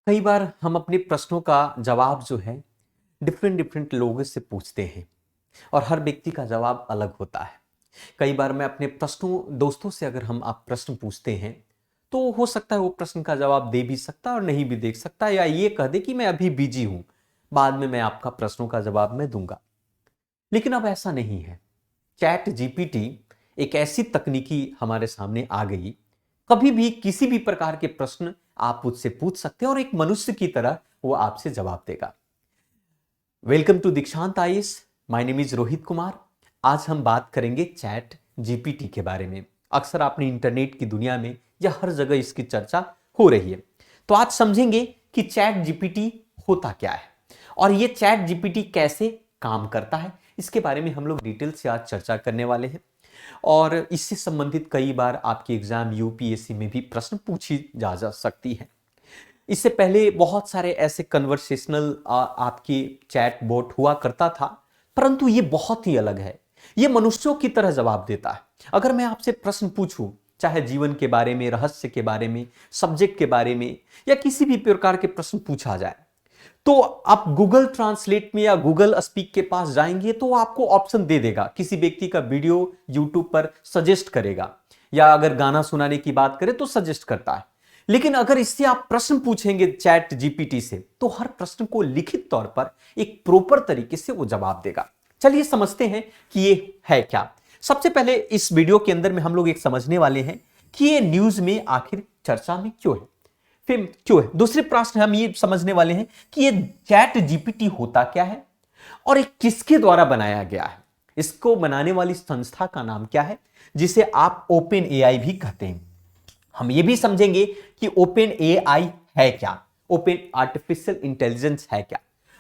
कई बार हम अपने प्रश्नों का जवाब जो है डिफरेंट डिफरेंट लोगों से पूछते हैं और हर व्यक्ति का जवाब अलग होता है। कई बार मैं अपने प्रश्नों दोस्तों से अगर हम आप प्रश्न पूछते हैं तो हो सकता है वो प्रश्न का जवाब दे भी सकता है और नहीं भी दे सकता, या ये कह दे कि मैं अभी बिजी हूं, बाद में मैं आपका प्रश्नों का जवाब मैं दूंगा। लेकिन अब ऐसा नहीं है। चैट जीपीटी एक ऐसी तकनीकी हमारे सामने आ गई, कभी भी किसी भी प्रकार के प्रश्न आप उससे पूछ सकते हैं और एक मनुष्य की तरह वो आपसे जवाब देगा। वेलकम टू दीक्षांत IAS. My name is Rohit Kumar. आज हम बात करेंगे चैट जीपीटी के बारे में। अक्सर आपने इंटरनेट की दुनिया में या हर जगह इसकी चर्चा हो रही है। तो आज समझेंगे कि चैट जीपीटी होता क्या है और ये चैट जीपीटी कैसे काम करता है। इसके बारे में हम लोग डिटेल से आज चर्चा करने वाले हैं और इससे संबंधित कई बार आपके एग्जाम यूपीएससी में भी प्रश्न पूछी जा सकती है। इससे पहले बहुत सारे ऐसे कन्वर्सेशनल आपकी चैट बोट हुआ करता था, परंतु ये बहुत ही अलग है। ये मनुष्यों की तरह जवाब देता है। अगर मैं आपसे प्रश्न पूछूं, चाहे जीवन के बारे में, रहस्य के बारे में, सब्जेक्ट के बारे में, या किसी भी प्रकार के प्रश्न पूछा जाए, तो आप गूगल ट्रांसलेट में या गूगल स्पीक के पास जाएंगे तो आपको ऑप्शन दे देगा। किसी व्यक्ति का वीडियो यूट्यूब पर सजेस्ट करेगा, या अगर गाना सुनाने की बात करें तो सजेस्ट करता है। लेकिन अगर इससे आप प्रश्न पूछेंगे चैट जीपीटी से, तो हर प्रश्न को लिखित तौर पर एक प्रॉपर तरीके से वो जवाब देगा। चलिए समझते हैं कि ये है क्या। सबसे पहले इस वीडियो के अंदर में हम लोग एक समझने वाले हैं कि ये न्यूज में आखिर चर्चा में क्यों है, फिर क्यों है। दूसरे प्रश्न हम ये समझने वाले हैं कि ये चैट जीपीटी होता क्या है और ये किसके द्वारा बनाया गया है। इसको बनाने वाली संस्था का नाम क्या है, जिसे आप ओपन एआई भी कहते हैं। हम ये भी समझेंगे कि ओपन एआई है क्या, ओपन आर्टिफिशियल इंटेलिजेंस है क्या।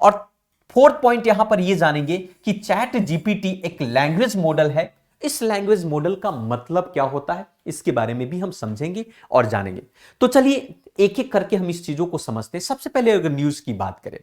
और फोर्थ पॉइंट यहां पर ये जानेंगे कि चैट जीपीटी एक लैंग्वेज मॉडल है। इस लैंग्वेज मॉडल का मतलब क्या होता है, इसके बारे में भी हम समझेंगे और जानेंगे। तो चलिए एक एक करके हम इस चीजों को समझते हैं। सबसे पहले अगर न्यूज की बात करें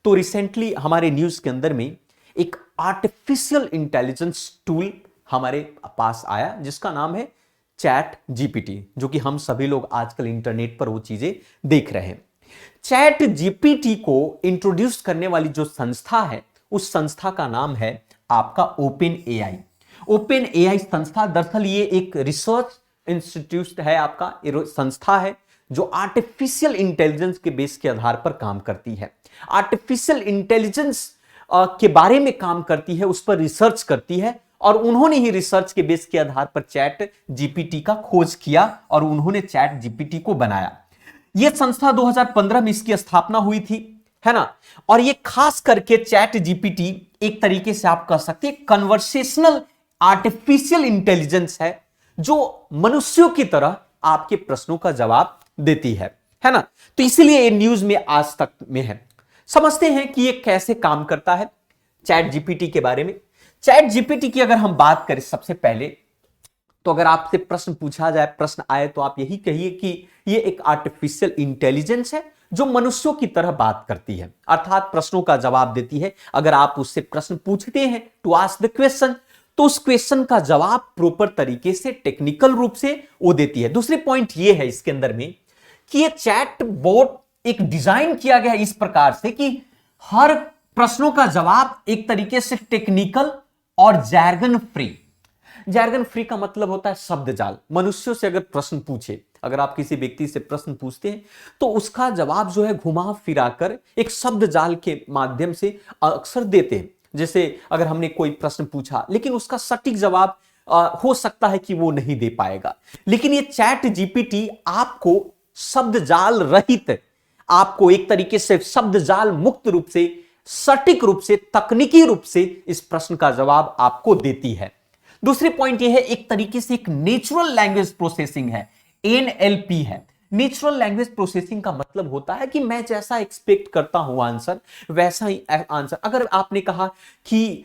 तो रिसेंटली हमारे न्यूज के अंदर में एक आर्टिफिशियल इंटेलिजेंस टूल हमारे पास आया जिसका नाम है चैट जीपीटी, जो कि हम सभी लोग आजकल इंटरनेट पर वो चीजें देख रहे हैं। चैट जीपीटी को इंट्रोड्यूस करने वाली जो संस्था है, उस संस्था का नाम है आपका ओपन एआई। ओपन एआई संस्था दरअसल ये एक रिसर्च इंस्टीट्यूट है, आपका संस्था है जो आर्टिफिशियल इंटेलिजेंस के बेस के आधार पर काम करती है। आर्टिफिशियल इंटेलिजेंस के बारे में काम करती है, उस पर रिसर्च करती है, और उन्होंने ही रिसर्च के बेस के आधार पर चैट जीपीटी का खोज किया और उन्होंने चैट जीपीटी को बनाया। यह संस्था 2015 में इसकी स्थापना हुई थी, है ना। और ये खास करके चैट जीपीटी एक तरीके से आप कह सकते हैं कन्वर्सेशनल आर्टिफिशियल इंटेलिजेंस है, जो मनुष्यों की तरह आपके प्रश्नों का जवाब देती है ना। तो इसीलिए ये न्यूज में आज तक में है। समझते हैं कि ये कैसे काम करता है चैट जीपीटी के बारे में। चैट जीपीटी की अगर हम बात करें सबसे पहले, तो अगर आपसे प्रश्न पूछा जाए, प्रश्न आए, तो आप यही कहिए कि ये एक आर्टिफिशियल इंटेलिजेंस है जो मनुष्यों की तरह बात करती है, अर्थात प्रश्नों का जवाब देती है। अगर आप उससे प्रश्न पूछते हैं टू आस्क द क्वेश्चन, तो उस क्वेश्चन का जवाब प्रॉपर तरीके से, टेक्निकल रूप से वो देती है। दूसरी पॉइंट ये है इसके अंदर में कि ये चैट बोट एक डिजाइन किया गया है इस प्रकार से कि हर प्रश्नों का जवाब एक तरीके से टेक्निकल और जैर्गन फ्री। जैर्गन फ्री का मतलब होता है शब्द जाल। मनुष्यों से अगर प्रश्न पूछे, अगर आप किसी व्यक्ति से प्रश्न पूछते हैं तो उसका जवाब जो है घुमा फिराकर एक शब्द जाल के माध्यम से अक्सर देते हैं। जैसे अगर हमने कोई प्रश्न पूछा लेकिन उसका सटीक जवाब हो सकता है कि वो नहीं दे पाएगा, लेकिन ये चैट जीपीटी आपको शब्द जाल रहित, आपको एक तरीके से शब्द जाल मुक्त रूप से, सटीक रूप से, तकनीकी रूप से इस प्रश्न का जवाब आपको देती है। दूसरी पॉइंट यह है, एक तरीके से एक नेचुरल लैंग्वेज प्रोसेसिंग है, एनएलपी है। नेचुरल लैंग्वेज प्रोसेसिंग का मतलब होता है कि मैं जैसा एक्सपेक्ट करता हूं आंसर, वैसा ही आंसर। अगर आपने कहा कि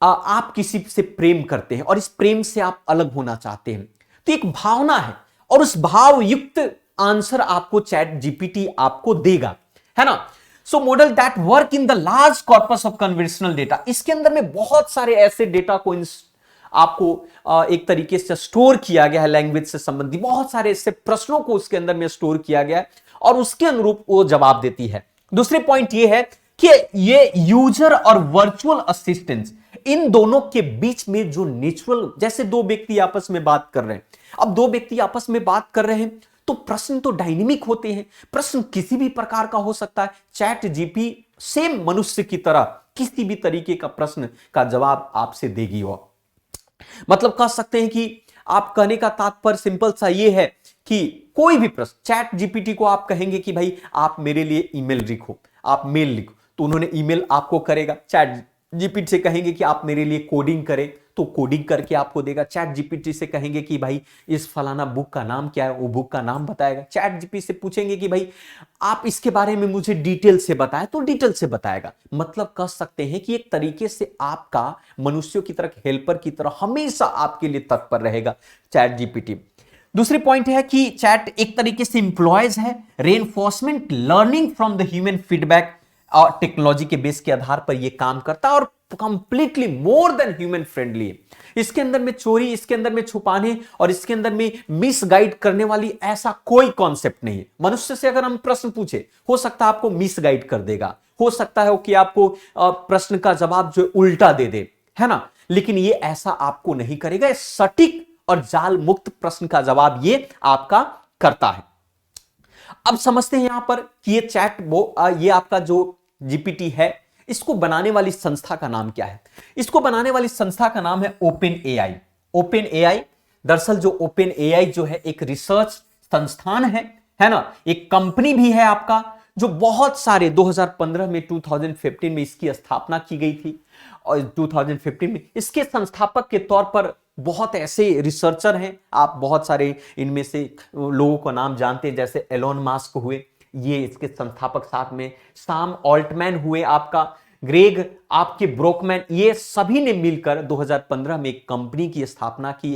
आप किसी से प्रेम करते हैं और इस प्रेम से आप अलग होना चाहते हैं, तो एक भावना है और उस भाव युक्त आंसर आपको चैट जीपीटी आपको देगा, है ना। So model that work in the large corpus of conversational data. इसके अंदर में बहुत सारे ऐसे डेटा को आपको एक तरीके से स्टोर किया गया है, लैंग्वेज से संबंधित बहुत सारे ऐसे प्रश्नों को उसके अंदर में स्टोर किया गया है और उसके अनुरूप वो जवाब देती है। दूसरी पॉइंट ये है कि ये यूजर और वर्चुअल असिस्टेंट इन दोनों के बीच में जो नेचुरल, जैसे दो व्यक्ति आपस में बात कर रहे हैं, अब दो व्यक्ति आपस में बात कर रहे हैं तो प्रश्न तो डायनेमिक होते हैं, प्रश्न किसी भी प्रकार का हो सकता है। चैट जीपी सेम मनुष्य की तरह किसी भी तरीके का प्रश्न का जवाब आपसे देगी। वो मतलब कह सकते हैं कि आप कहने का तात्पर्य सिंपल सा ये है कि कोई भी प्रश्न चैट जीपीटी को आप कहेंगे कि भाई आप मेरे लिए ईमेल लिखो, आप मेल लिखो, तो उन्होंने ईमेल आपको करेगा। चैट जीपीटी से कहेंगे कि आप मेरे लिए कोडिंग करें, तो कोडिंग करके आपको देगा। चैट जीपीटी से कहेंगे कि भाई इस फलाना बुक का नाम क्या है, वो बुक का नाम बताएगा। चैट जीपीटी से पूछेंगे कि भाई आप इसके बारे में मुझे डिटेल से बताएं, तो डिटेल से बताएगा। मतलब कह सकते हैं कि एक तरीके से आपका मनुष्यों की तरह, हेल्पर की तरह हमेशा आपके लिए तत्पर रहेगा चैट जीपीटी। दूसरी पॉइंट है कि चैट एक तरीके से इंप्लॉयज है, reinforcement learning from the human feedback और टेक्नोलॉजी के बेस के आधार पर यह काम करता है और completely more than human friendly. इसके अंदर में चोरी, इसके अंदर में छुपाने और इसके अंदर में मिसगाइड करने वाली ऐसा कोई कॉन्सेप्ट नहीं है। मनुष्य से अगर हम प्रश्न पूछे, हो सकता है आपको मिसगाइड कर देगा, हो सकता है कि आपको प्रश्न का जवाब जो उल्टा दे दे, है ना, लेकिन ये ऐसा आपको नहीं करेगा। सटीक और जाल मुक्त प्रश्न का जवाब ये आपका करता है। अब समझते हैं यहां पर कि ये ये आपका जो जीपीटी है, इसको बनाने वाली संस्था का नाम क्या है। इसको बनाने वाली संस्था का नाम है ओपन एआई। ओपन एआई, दरअसल जो ओपन एआई जो है एक रिसर्च संस्थान है ना, एक कंपनी भी है आपका, जो बहुत सारे 2015 में 2015 में इसकी स्थापना की गई थी और 2015 में इसके संस्थापक के तौर पर बहुत ऐसे रिसर्चर हैं, आप बहुत सारे इनमें से लोगों का नाम जानते हैं, जैसे एलोन मास्क हुए, ये इसके संस्थापक, साथ में सैम ऑल्टमैन हुए, आपका ग्रेग आपके ब्रोकमैन, ये सभी ने मिलकर 2015 में एक कंपनी की स्थापना की,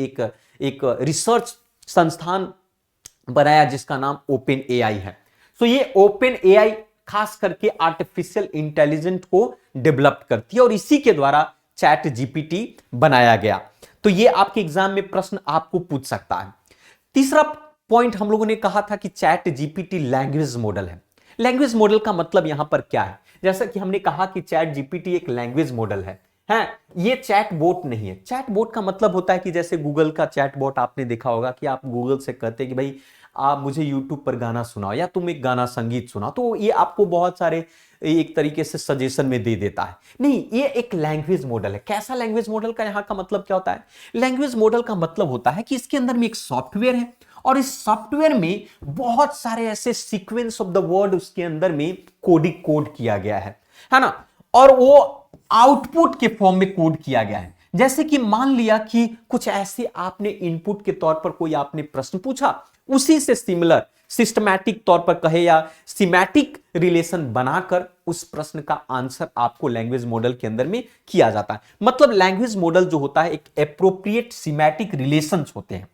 एक रिसर्च संस्थान बनाया जिसका नाम ओपन एआई है। तो ये ओपन एआई खास करके आर्टिफिशियल इंटेलिजेंस को डेवलप करती है और इसी के द्वारा चैट जीपीटी बनाया गया। तो ये आपके एग्जाम में प्रश्न आपको पूछ सकता है। तीसरा पॉइंट हम लोगों ने कहा था कि चैट जीपीटी लैंग्वेज मॉडल है। लैंग्वेज मॉडल का मतलब यहां पर क्या है, जैसा कि हमने कहा कि चैट जीपीटी एक लैंग्वेज मॉडल है, ये चैट बोट नहीं है। चैट बोट का मतलब होता है कि जैसे गूगल का चैट बोट आपने देखा होगा कि आप गूगल से कहते हैं कि भाई आप मुझे यूट्यूब पर गाना सुनाओ या तुम एक गाना संगीत सुनाओ, तो ये आपको बहुत सारे एक तरीके से सजेशन में दे देता है। नहीं, ये एक लैंग्वेज मॉडल है। कैसा लैंग्वेज मॉडल का यहां का मतलब क्या होता है? लैंग्वेज मॉडल का मतलब होता है कि इसके अंदर में एक सॉफ्टवेयर है और इस सॉफ्टवेयर में बहुत सारे ऐसे सीक्वेंस ऑफ द वर्ड उसके अंदर में कोड किया गया है ना, और वो आउटपुट के फॉर्म में कोड किया गया है। जैसे कि मान लिया कि कुछ ऐसे आपने इनपुट के तौर पर कोई आपने प्रश्न पूछा, उसी से सिमिलर सिस्टमैटिक तौर पर कहे या सिमैटिक रिलेशन बनाकर उस प्रश्न का आंसर आपको लैंग्वेज मॉडल के अंदर में किया जाता है। मतलब लैंग्वेज मॉडल जो होता है एक एप्रोप्रिएट सिमैटिक रिलेशंस होते हैं।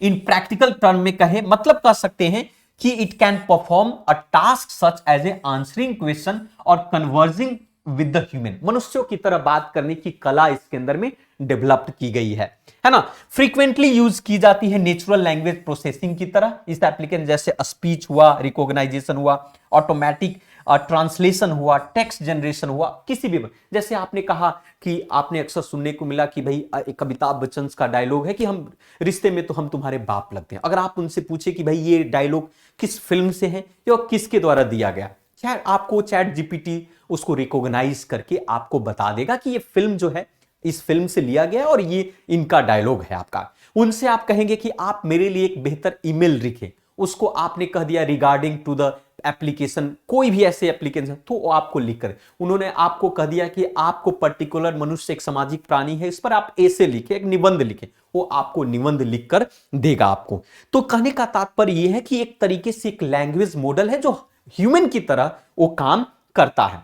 इन प्रैक्टिकल टर्म में कहे मतलब कह सकते हैं कि it can perform a task such as a answering question और कन्वर्जिंग विद द ह्यूमन। मनुष्यों की तरह बात करने की कला इसके अंदर में डेवलप्ड की गई है ना। फ्रीक्वेंटली यूज की जाती है नेचुरल लैंग्वेज प्रोसेसिंग की तरह। इस एप्लीकेशन जैसे स्पीच हुआ, रिकॉग्नाइजेशन हुआ, ऑटोमेटिक ट्रांसलेशन हुआ, टेक्स्ट जनरेशन हुआ, किसी भी, जैसे आपने कहा कि आपने अक्सर सुनने को मिला कि भाई एक अमिताभ बच्चन का डायलॉग है कि हम रिश्ते में तो हम तुम्हारे बाप लगते हैं। अगर आप उनसे पूछे कि भाई ये डायलॉग किस फिल्म से है या किसके द्वारा दिया गया, शायद आपको चैट जीपीटी उसको रिकॉग्नाइज करके आपको बता देगा कि ये फिल्म जो है इस फिल्म से लिया गया और ये इनका डायलॉग है आपका। उनसे आप कहेंगे कि आप मेरे लिए एक बेहतर ईमेल लिखें, उसको आपने कह दिया रिगार्डिंग टू द एप्लीकेशन, कोई भी ऐसे एप्लीकेशन, तो वो आपको लिखकर, उन्होंने आपको कह दिया कि आपको पर्टिकुलर मनुष्य एक सामाजिक प्राणी है, इस पर आप ऐसे लिखे, एक निबंध लिखे, वो आपको निबंध लिखकर देगा आपको। तो कहने का तात्पर्य यह है कि एक तरीके से एक लैंग्वेज मॉडल है जो ह्यूमन की तरह वो काम करता है।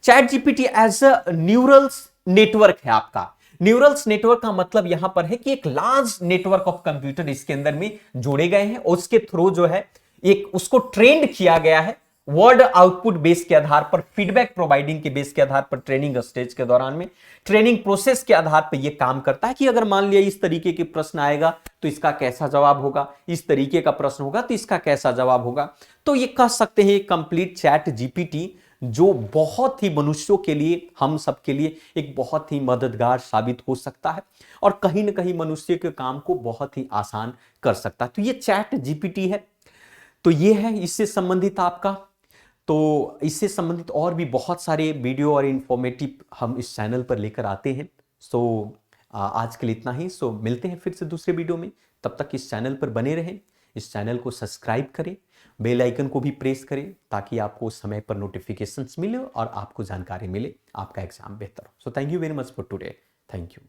Chat GPT as a neurals network है आपका। न्यूरल्स नेटवर्क का मतलब यहां पर है कि एक लार्ज नेटवर्क ऑफ कंप्यूटर इसके अंदर में जोड़े गए हैं और उसके थ्रू जो है एक उसको ट्रेंड किया गया है वर्ड आउटपुट बेस के आधार पर, फीडबैक प्रोवाइडिंग के बेस के आधार पर, ट्रेनिंग स्टेज के दौरान में ट्रेनिंग प्रोसेस के आधार पर यह काम करता है कि अगर मान लिया इस तरीके के प्रश्न आएगा तो इसका कैसा जवाब होगा, इस तरीके का प्रश्न होगा तो इसका कैसा जवाब होगा। तो ये कह सकते हैं कंप्लीट चैट जीपीटी जो बहुत ही मनुष्यों के लिए, हम सब के लिए एक बहुत ही मददगार साबित हो सकता है और कहीं ना कहीं मनुष्य के काम को बहुत ही आसान कर सकता है। तो ये चैट जीपीटी है। तो ये है इससे संबंधित आपका। तो इससे संबंधित और भी बहुत सारे वीडियो और इंफॉर्मेटिव हम इस चैनल पर लेकर आते हैं। सो आज के लिए इतना ही। सो मिलते हैं फिर से दूसरे वीडियो में। तब तक इस चैनल पर बने रहें, इस चैनल को सब्सक्राइब करें, बेल आइकन को भी प्रेस करें ताकि आपको समय पर नोटिफिकेशंस मिले और आपको जानकारी मिले, आपका एग्जाम बेहतर हो। So thank you very much for today. Thank you.